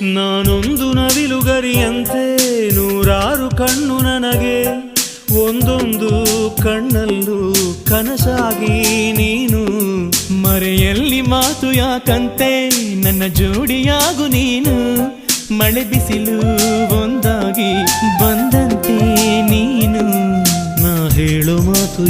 ನಾನೊಂದು ನವಿಲುಗರಿಯಂತೆ ನೂರಾರು ಕಣ್ಣು ನನಗೆ, ಒಂದೊಂದು ಕಣ್ಣಲ್ಲೂ ಕನಸಾಗಿ ನೀನು. ಮರೆಯಲ್ಲಿ ಮಾತು ಯಾಕಂತೆ ನನ್ನ ಜೋಡಿಯಾಗು ನೀನು, ಮಳೆ ಬಿಸಿಲು ಒಂದಾಗಿ ಬಂದಂತೆ ನೀನು. ನಾ ಹೇಳೋ ಮಾತು